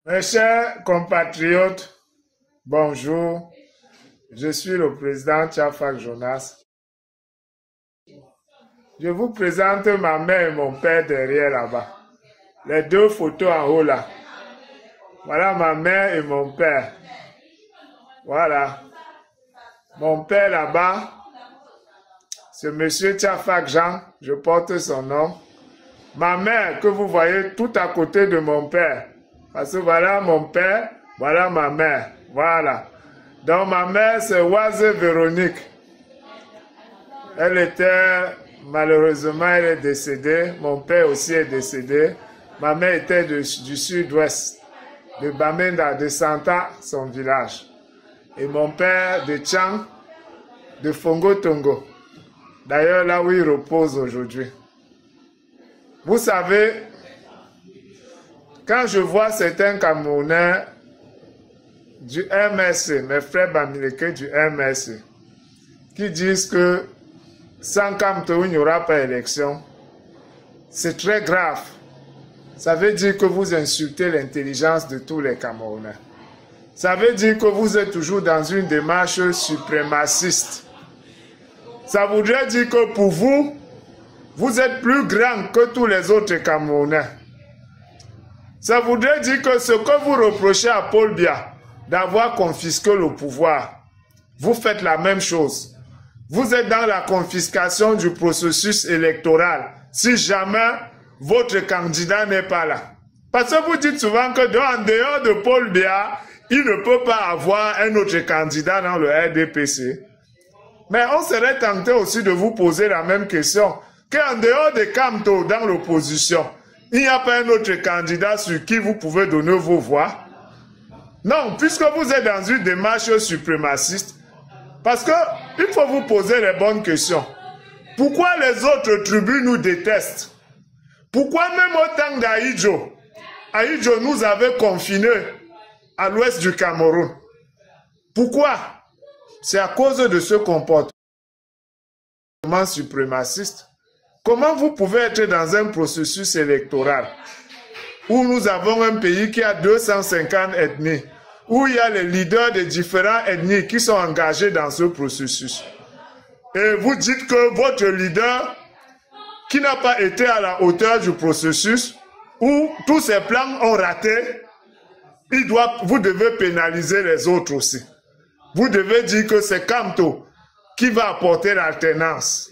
Mes chers compatriotes, bonjour. Je suis le président Tchafak Jonas. Je vous présente ma mère et mon père derrière là-bas. Les deux photos en haut là. Voilà ma mère et mon père. Voilà. Mon père là-bas, c'est monsieur Tchafak Jean, je porte son nom. Ma mère que vous voyez tout à côté de mon père. Parce que voilà mon père, voilà ma mère. Voilà. Donc ma mère c'est Oise Véronique. Elle était, malheureusement elle est décédée. Mon père aussi est décédé. Ma mère était du sud-ouest, de Bamenda, de Santa, son village. Et mon père de Tchang, de Fongo Tongo. D'ailleurs là où il repose aujourd'hui. Vous savez, quand je vois certains Camerounais du MSC, mes frères Bamileke du MSC, qui disent que sans Kamto, il n'y aura pas élection, c'est très grave. Ça veut dire que vous insultez l'intelligence de tous les Camerounais. Ça veut dire que vous êtes toujours dans une démarche suprémaciste. Ça voudrait dire que pour vous, vous êtes plus grand que tous les autres Camerounais. Ça voudrait dire que ce que vous reprochez à Paul Biya d'avoir confisqué le pouvoir, vous faites la même chose. Vous êtes dans la confiscation du processus électoral si jamais votre candidat n'est pas là. Parce que vous dites souvent que en dehors de Paul Biya, il ne peut pas avoir un autre candidat dans le RDPC. Mais on serait tenté aussi de vous poser la même question. Qu'en dehors de Kamto dans l'opposition, il n'y a pas un autre candidat sur qui vous pouvez donner vos voix? Non, puisque vous êtes dans une démarche suprémaciste, parce que il faut vous poser les bonnes questions. Pourquoi les autres tribus nous détestent? Pourquoi même au temps d'Ahidjo, Ahidjo nous avait confinés à l'ouest du Cameroun? Pourquoi? C'est à cause de ce comportement suprémaciste. Comment vous pouvez être dans un processus électoral où nous avons un pays qui a 250 ethnies, où il y a les leaders des différentes ethnies qui sont engagés dans ce processus. Et vous dites que votre leader, qui n'a pas été à la hauteur du processus, où tous ses plans ont raté, vous devez pénaliser les autres aussi. Vous devez dire que c'est Kamto qui va apporter l'alternance.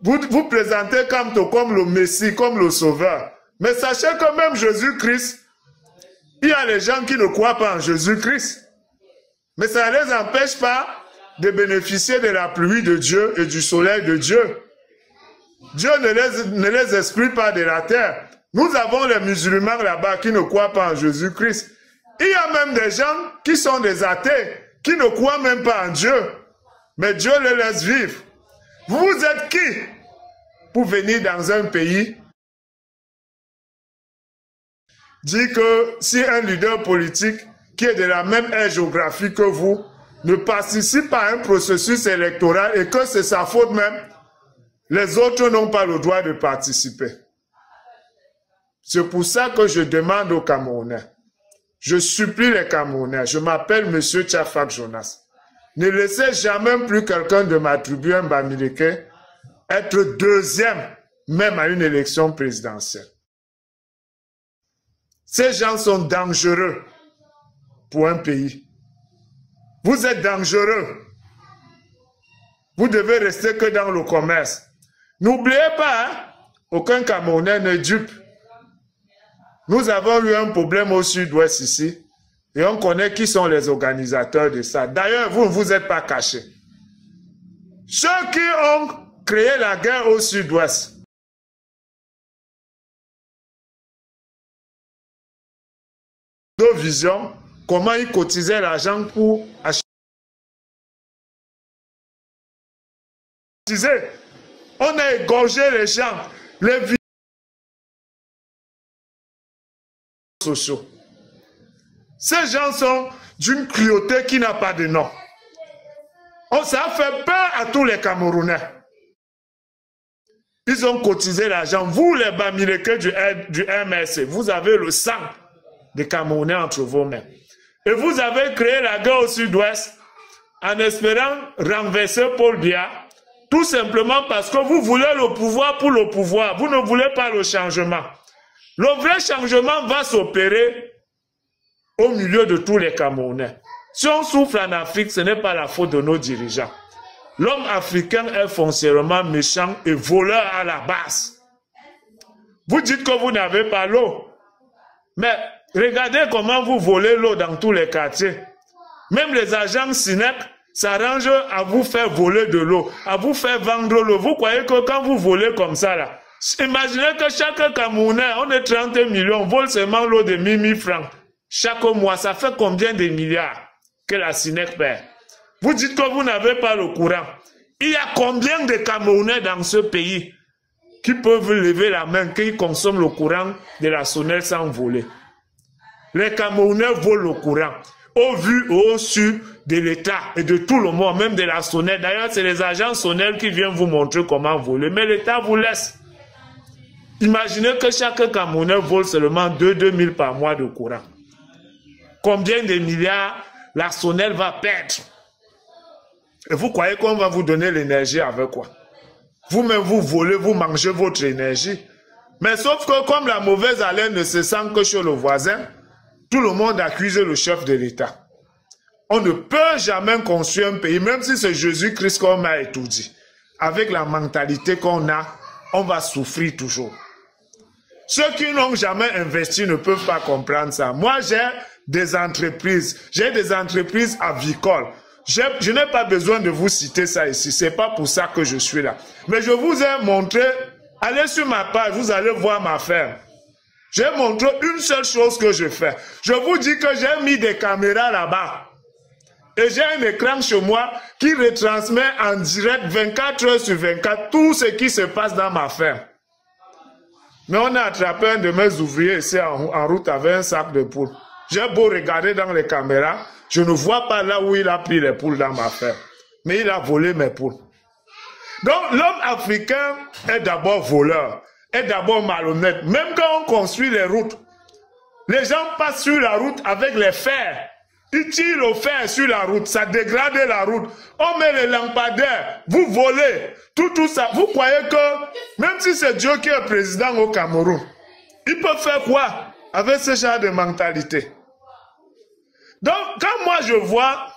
Vous présentez Kamto comme le Messie, comme le Sauveur. Mais sachez que même Jésus-Christ, il y a les gens qui ne croient pas en Jésus-Christ. Mais ça ne les empêche pas de bénéficier de la pluie de Dieu et du soleil de Dieu. Dieu ne les exclut pas de la terre. Nous avons les musulmans là-bas qui ne croient pas en Jésus-Christ. Il y a même des gens qui sont des athées, qui ne croient même pas en Dieu. Mais Dieu les laisse vivre. Vous êtes qui pour venir dans un pays dire que si un leader politique qui est de la même aire géographique que vous ne participe pas à un processus électoral et que c'est sa faute même, les autres n'ont pas le droit de participer. C'est pour ça que je demande aux Camerounais, je supplie les Camerounais, je m'appelle monsieur Tchafak Jonas. Ne laissez jamais plus quelqu'un de ma tribu, un Bamileke, être deuxième, même à une élection présidentielle. Ces gens sont dangereux pour un pays. Vous êtes dangereux. Vous devez rester que dans le commerce. N'oubliez pas, hein, aucun Camerounais ne dupe. Nous avons eu un problème au sud-ouest ici. Et on connaît qui sont les organisateurs de ça. D'ailleurs, vous ne vous êtes pas cachés. Ceux qui ont créé la guerre au sud-ouest. Nos visions, comment ils cotisaient l'argent pour acheter. On a égorgé les gens, les vies sociaux. Ces gens sont d'une cruauté qui n'a pas de nom. Ça fait peur à tous les Camerounais. Ils ont cotisé l'argent. Vous, les Bamileke du MSC, vous avez le sang. des Camerounais entre vos mains. Et vous avez créé la guerre au sud-ouest en espérant renverser Paul Biya, tout simplement parce que vous voulez le pouvoir pour le pouvoir. Vous ne voulez pas le changement. Le vrai changement va s'opérer au milieu de tous les Camerounais. Si on souffre en Afrique, ce n'est pas la faute de nos dirigeants. L'homme africain est foncièrement méchant et voleur à la base. Vous dites que vous n'avez pas l'eau. Mais regardez comment vous volez l'eau dans tous les quartiers. Même les agents SINEC s'arrangent à vous faire voler de l'eau, à vous faire vendre l'eau. Vous croyez que quand vous volez comme ça, là, imaginez que chaque Camerounais, on est 30 millions, vole seulement l'eau de 1000 francs. Chaque mois, ça fait combien de milliards que la SINEC perd? Vous dites que vous n'avez pas le courant. Il y a combien de Camerounais dans ce pays qui peuvent lever la main, qui consomment le courant de la SONEL sans voler? Les Camerounais volent le courant. Au vu et au su de l'État et de tout le monde, même de la SONEL. D'ailleurs, c'est les agents SONEL qui viennent vous montrer comment voler. Mais l'État vous laisse. Imaginez que chaque Camerounais vole seulement 2 000 par mois de courant. Combien de milliards la SONEL va perdre? Et vous croyez qu'on va vous donner l'énergie avec quoi? Vous-même, vous volez, vous mangez votre énergie. Mais sauf que comme la mauvaise haleine ne se sent que chez le voisin, tout le monde accuse le chef de l'État. On ne peut jamais construire un pays, même si c'est Jésus-Christ qu'on m'a tout dit. Avec la mentalité qu'on a, on va souffrir toujours. Ceux qui n'ont jamais investi ne peuvent pas comprendre ça. Moi, j'ai des entreprises avicoles. Je n'ai pas besoin de vous citer ça ici. C'est pas pour ça que je suis là. Mais je vous ai montré, allez sur ma page, vous allez voir ma ferme. J'ai montré une seule chose que je fais. Je vous dis que j'ai mis des caméras là-bas. Et j'ai un écran chez moi qui retransmet en direct 24 heures sur 24 tout ce qui se passe dans ma ferme. Mais on a attrapé un de mes ouvriers ici en route avec un sac de poules. J'ai beau regarder dans les caméras, je ne vois pas là où il a pris les poules dans ma ferme. Mais il a volé mes poules. Donc l'homme africain est d'abord voleur, est d'abord malhonnête. Même quand on construit les routes, les gens passent sur la route avec les fers. Ils tirent au fer sur la route, ça dégrade la route. On met les lampadaires, vous volez, tout ça. Vous croyez que, même si c'est Dieu qui est président au Cameroun, il peut faire quoi avec ce genre de mentalité? Donc, quand moi je vois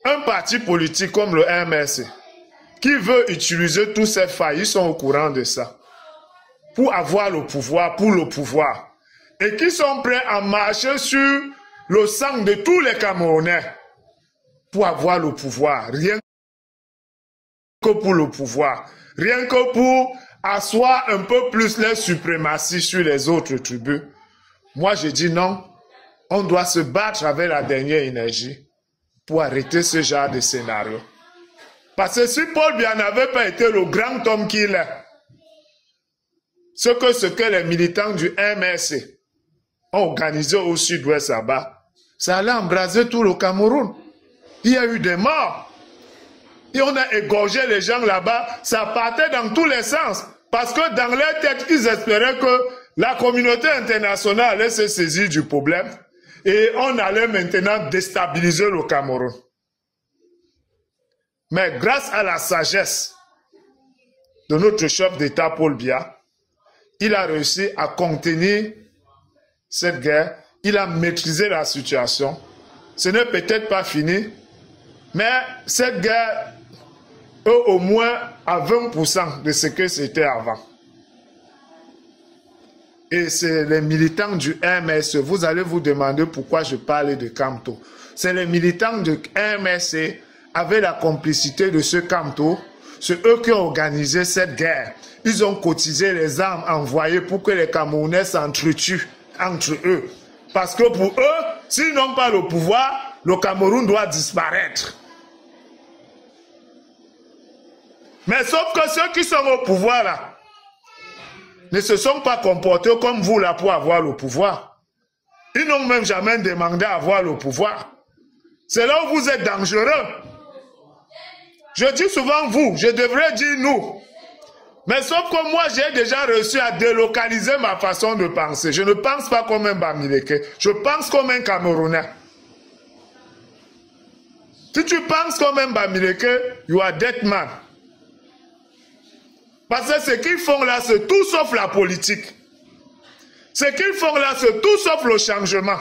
un parti politique comme le MRC, qui veut utiliser toutes ces failles, ils sont au courant de ça, pour avoir le pouvoir, pour le pouvoir, et qui sont prêts à marcher sur le sang de tous les Camerounais pour avoir le pouvoir, rien que pour le pouvoir, rien que pour asseoir un peu plus les suprématies sur les autres tribus. Moi, je dis non, on doit se battre avec la dernière énergie pour arrêter ce genre de scénario. Parce que si Paul Biya n'avait pas été le grand homme qu'il est, ce que les militants du MRC ont organisé au sud-ouest là-bas, ça allait embraser tout le Cameroun. Il y a eu des morts. Et on a égorgé les gens là-bas. Ça partait dans tous les sens. Parce que dans leur tête, ils espéraient que la communauté internationale allait se saisir du problème. Et on allait maintenant déstabiliser le Cameroun. Mais grâce à la sagesse de notre chef d'État Paul Biya, il a réussi à contenir cette guerre. Il a maîtrisé la situation. Ce n'est peut-être pas fini, mais cette guerre est au moins à 20% de ce que c'était avant. Et c'est les militants du MRC. Vous allez vous demander pourquoi je parle de Kamto. C'est les militants du MRC avec la complicité de ce Kamto. C'est eux qui ont organisé cette guerre. Ils ont cotisé les armes envoyées pour que les Camerounais s'entretuent entre eux. Parce que pour eux, s'ils n'ont pas le pouvoir, le Cameroun doit disparaître. Mais sauf que ceux qui sont au pouvoir là, ne se sont pas comportés comme vous là pour avoir le pouvoir. Ils n'ont même jamais demandé à avoir le pouvoir. C'est là où vous êtes dangereux. Je dis souvent vous, je devrais dire nous. Mais sauf que moi, j'ai déjà réussi à délocaliser ma façon de penser. Je ne pense pas comme un Bamileke. Je pense comme un Camerounais. Si tu penses comme un Bamileke, you are dead man. Parce que ce qu'ils font là, c'est tout sauf la politique. Ce qu'ils font là, c'est tout sauf le changement.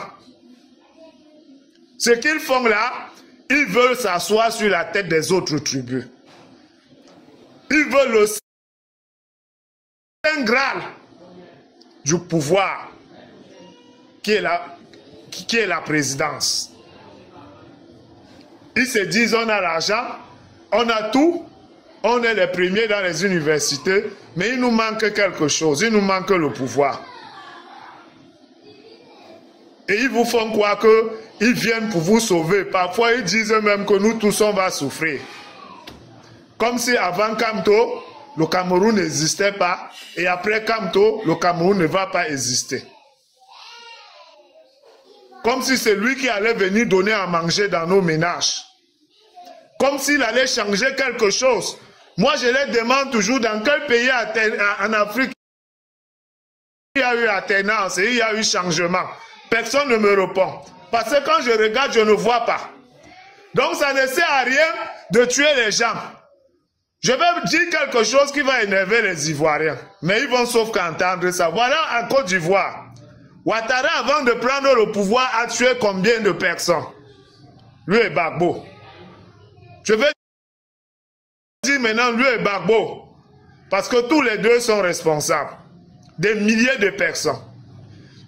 Ce qu'ils font là, ils veulent s'asseoir sur la tête des autres tribus. Ils veulent le Saint Graal du pouvoir, qui est la présidence. Ils se disent, on a l'argent, on a tout, on est les premiers dans les universités, mais il nous manque quelque chose, il nous manque le pouvoir. Et ils vous font croire qu'ils viennent pour vous sauver. Parfois, ils disent même que nous tous, on va souffrir. Comme si avant Kamto, le Cameroun n'existait pas, et après Kamto, le Cameroun ne va pas exister. Comme si c'est lui qui allait venir donner à manger dans nos ménages. Comme s'il allait changer quelque chose. Moi, je les demande toujours dans quel pays en Afrique il y a eu alternance et il y a eu changement. Personne ne me répond. Parce que quand je regarde, je ne vois pas. Donc, ça ne sert à rien de tuer les gens. Je vais dire quelque chose qui va énerver les Ivoiriens. Mais ils vont sauf qu'entendre ça. Voilà en Côte d'Ivoire. Ouattara, avant de prendre le pouvoir, a tué combien de personnes? Lui et Gbagbo. Je vais dire maintenant lui et Gbagbo. Parce que tous les deux sont responsables. Des milliers de personnes.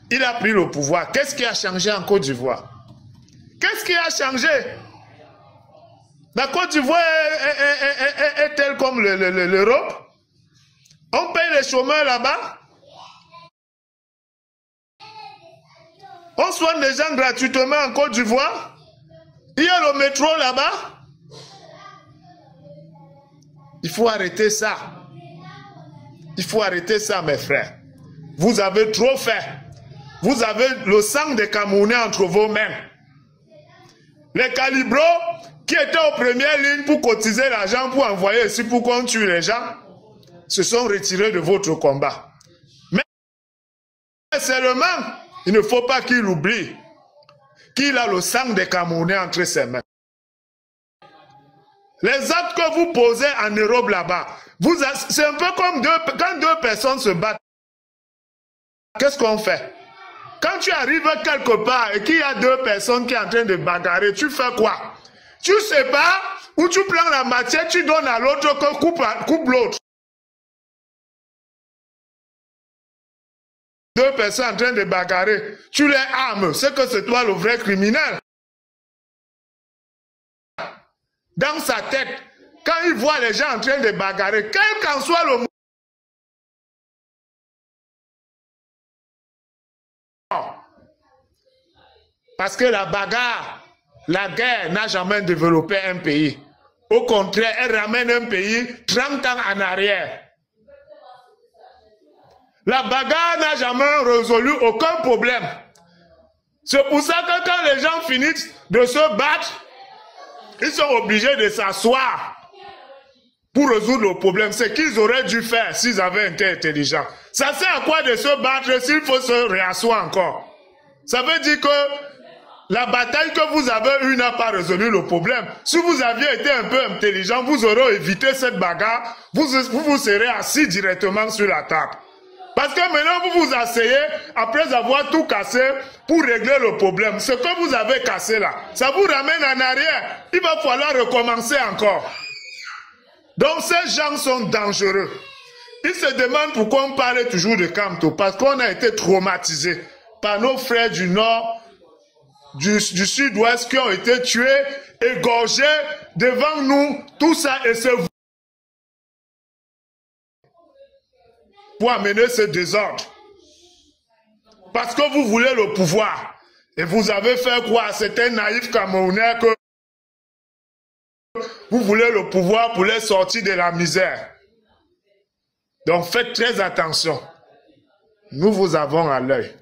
Il a pris le pouvoir. Qu'est-ce qui a changé en Côte d'Ivoire? Qu'est-ce qui a changé? La Côte d'Ivoire est telle comme l'Europe. On paye les chômeurs là-bas. On soigne les gens gratuitement en Côte d'Ivoire. Il y a le métro là-bas. Il faut arrêter ça. Il faut arrêter ça, mes frères. Vous avez trop fait. Vous avez le sang des Camerounais entre vos mains. Les calibros qui étaient aux premières lignes pour cotiser l'argent pour envoyer ici pour qu'on tue les gens se sont retirés de votre combat. Mais seulement, il ne faut pas qu'il oublie qu'il a le sang des Camerounais entre ses mains. Les actes que vous posez en Europe là-bas, c'est un peu comme quand deux personnes se battent. Qu'est-ce qu'on fait? Quand tu arrives quelque part et qu'il y a deux personnes qui sont en train de bagarrer, tu fais quoi? Tu sais pas où tu prends la matière, tu donnes à l'autre que coupe l'autre. Deux personnes en train de bagarrer, tu les armes, c'est que c'est toi le vrai criminel. Dans sa tête, quand il voit les gens en train de bagarrer, quel qu'en soit le parce que la bagarre, la guerre n'a jamais développé un pays. Au contraire, elle ramène un pays 30 ans en arrière. La bagarre n'a jamais résolu aucun problème. C'est pour ça que quand les gens finissent de se battre, ils sont obligés de s'asseoir pour résoudre le problème. C'est qu'ils auraient dû faire s'ils avaient été intelligents. Ça sert à quoi de se battre s'il faut se réasseoir encore? Ça veut dire que la bataille que vous avez eue n'a pas résolu le problème. Si vous aviez été un peu intelligent, vous aurez évité cette bagarre, vous serez assis directement sur la table. Parce que maintenant vous vous asseyez après avoir tout cassé pour régler le problème. Ce que vous avez cassé là, ça vous ramène en arrière. Il va falloir recommencer encore. Donc ces gens sont dangereux. Ils se demandent pourquoi on parle toujours de Kamto. Parce qu'on a été traumatisés par nos frères du Nord, du Sud-Ouest qui ont été tués, égorgés devant nous. Tout ça et c'est pour amener ce désordre. Parce que vous voulez le pouvoir. Et vous avez fait quoi? C'est un naïf Camerounais que vous voulez le pouvoir pour les sortir de la misère. Donc faites très attention. Nous vous avons à l'œil.